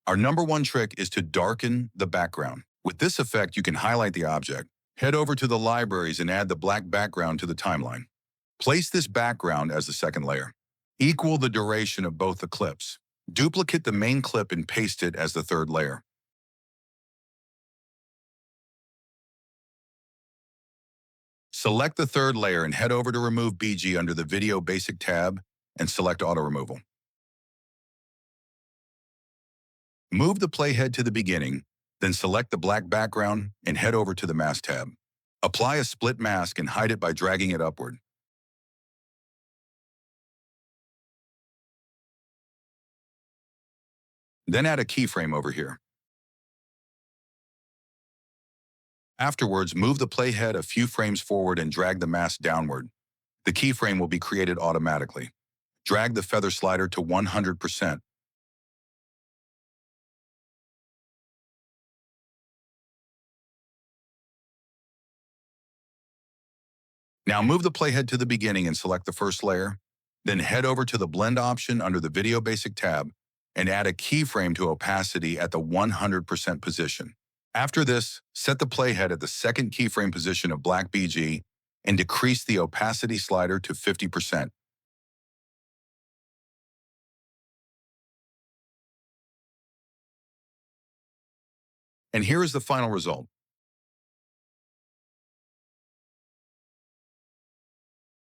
Our number one trick is to darken the background. With this effect, you can highlight the object. Head over to the libraries and add the black background to the timeline. Place this background as the second layer. Equal the duration of both the clips. Duplicate the main clip and paste it as the third layer. Select the third layer and head over to Remove BG under the Video Basic tab and select Auto Removal. Move the playhead to the beginning, then select the black background and head over to the Mask tab. Apply a split mask and hide it by dragging it upward. Then add a keyframe over here. Afterwards, move the playhead a few frames forward and drag the mask downward. The keyframe will be created automatically. Drag the feather slider to 100%. Now move the playhead to the beginning and select the first layer. Then head over to the Blend option under the Video Basic tab and add a keyframe to opacity at the 100% position. After this, set the playhead at the second keyframe position of black BG and decrease the opacity slider to 50%. And here is the final result.